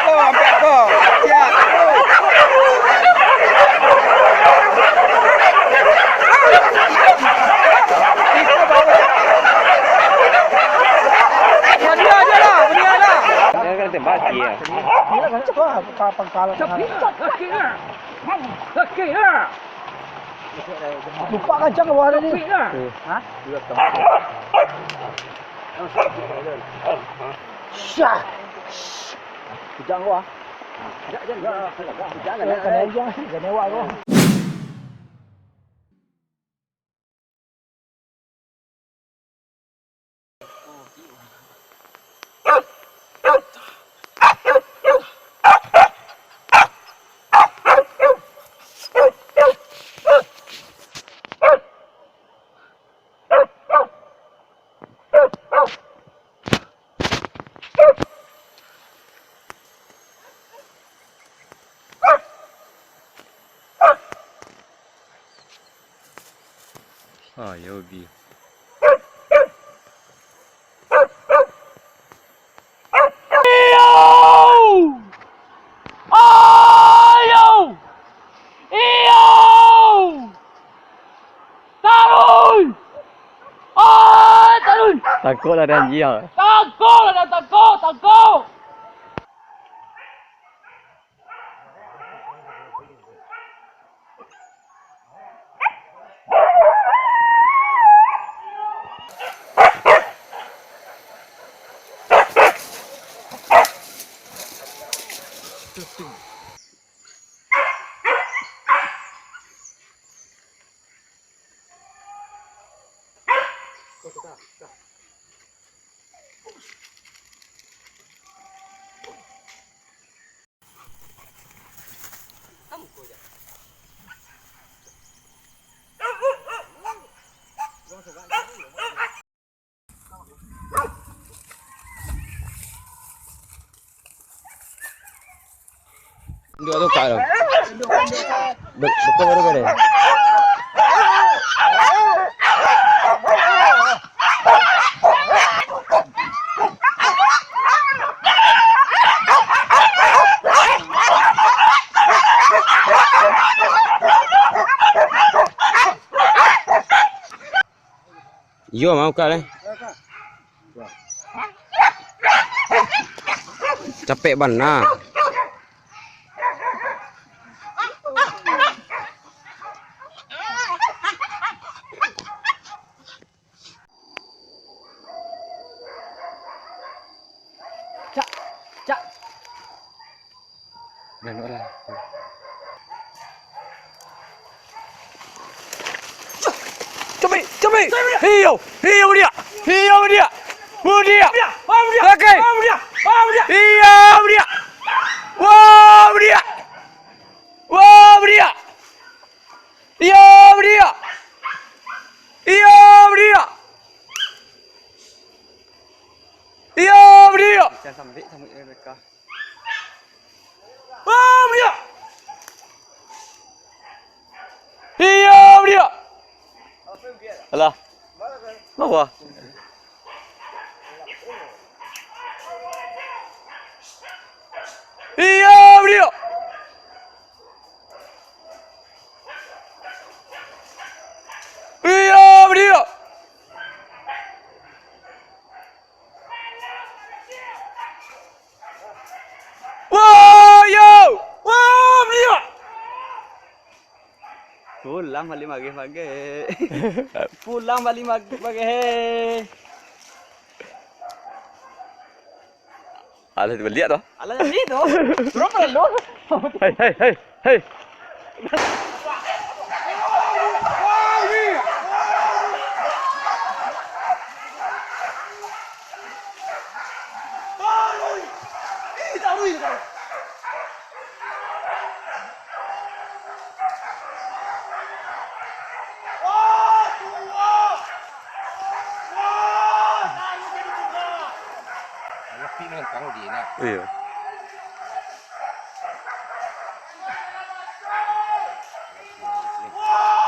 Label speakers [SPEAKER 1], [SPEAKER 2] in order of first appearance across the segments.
[SPEAKER 1] Ambil kau. Siap.
[SPEAKER 2] Tembak dia.
[SPEAKER 3] Gila kan cepat pangkalan. Lupa kancang bawah tadi. Hah? Syah. Kejang gua. Jangan lewat gua.
[SPEAKER 2] Ah, Yogi. Takut lah dan dia.
[SPEAKER 4] Takut.
[SPEAKER 2] Dua tukar tu. Betul baru kau deh. Yo mau kau deh. Capek bana.
[SPEAKER 3] Cak.
[SPEAKER 2] Dan lah. Coba. Hiu dia. Mudia. Okey. Hiu dia. Wow dia. Jangan sampai mereka. Wow dia. Hiu dia. Alah. Bawah. Hiu dia. Pulang balik mage. Pulang balik mage. Alah tu lihat tu.
[SPEAKER 3] Alah ni tu. Berapa lu?
[SPEAKER 2] Hei. Iya.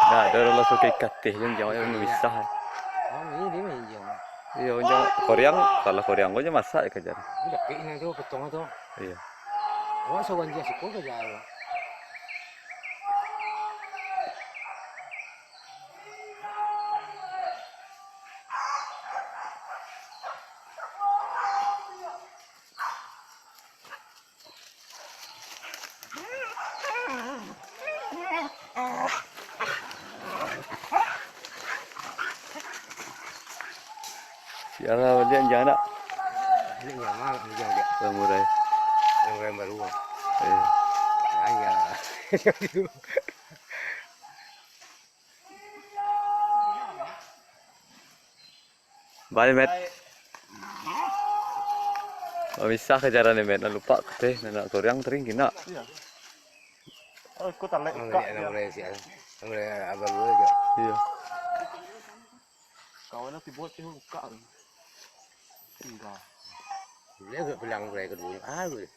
[SPEAKER 2] Dah, dah langsung ke katih yang jauh yang bisa.
[SPEAKER 3] Oh, ini dia main jauh.
[SPEAKER 2] Iya, jangan Koreang, kalau Koreang aja masak ya kejar.
[SPEAKER 3] Udah kayaknya tu potong tu.
[SPEAKER 2] Iya.
[SPEAKER 3] Awak sewan dia siko ke jalan.
[SPEAKER 2] Siapa dia jangan nak
[SPEAKER 3] Ini nyaman ni dia.
[SPEAKER 2] samurai.
[SPEAKER 3] Yang baru.
[SPEAKER 2] Iya.
[SPEAKER 3] Ya.
[SPEAKER 2] Bye, Met. Bisa kejaran ni, Met. Lupa teh, nak Koreang tering kena.
[SPEAKER 3] Oh, ikut tak lek.
[SPEAKER 1] Nak boleh siap. Boleh abang dulu juga.
[SPEAKER 2] Iya.
[SPEAKER 3] Kawannya tiba tiba buka. Enggak.
[SPEAKER 1] Dia agak bilang boleh kedua. Boleh.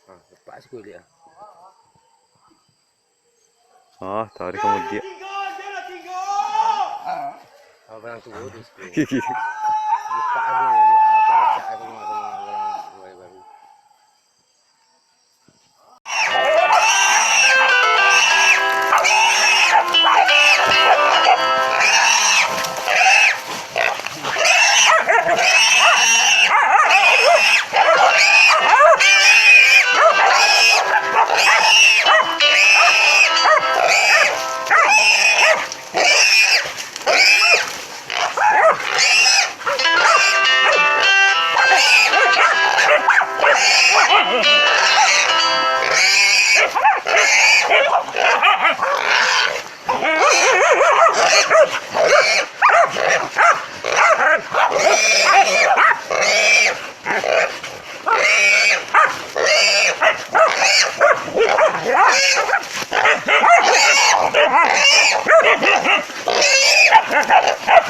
[SPEAKER 1] Lepas aku dia.
[SPEAKER 2] Oh, tarik kemudian.
[SPEAKER 1] Abang tunggu di sekolah.
[SPEAKER 2] Gigi.
[SPEAKER 1] Lupa aku jadi apa cak aku sama orang mulai baru.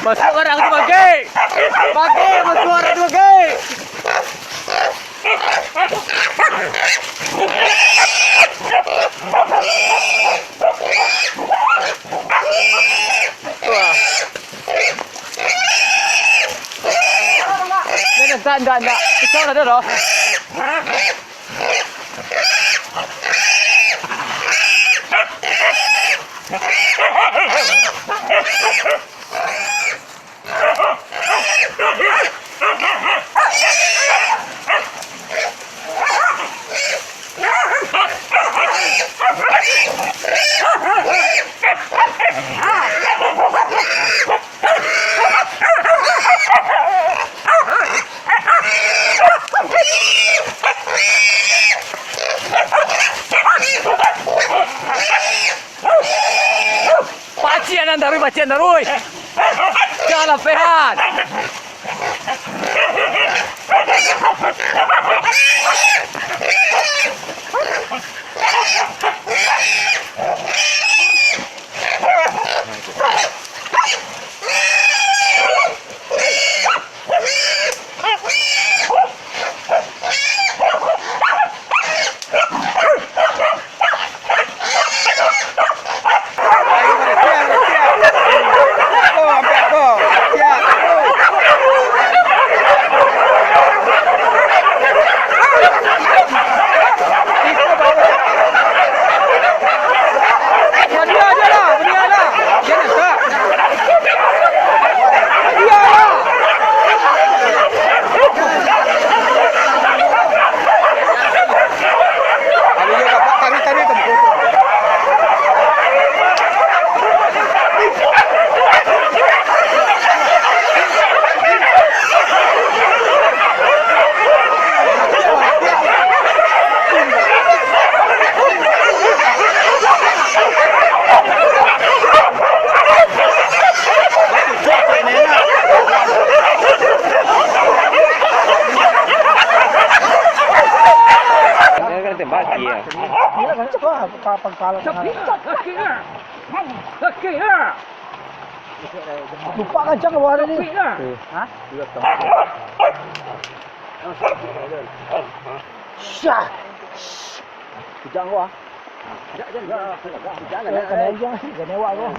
[SPEAKER 2] Masuk orang tu bagi. Bagi masuk orang tu bagi. Wah. Enggak. Itu ada dah. Pacian darui. Jangan lepehan.
[SPEAKER 3] Lupa kancang ke bawah ni.
[SPEAKER 2] Hah?
[SPEAKER 3] Syah. Kejang gua. Jangan. Kena aja, kena awak gua.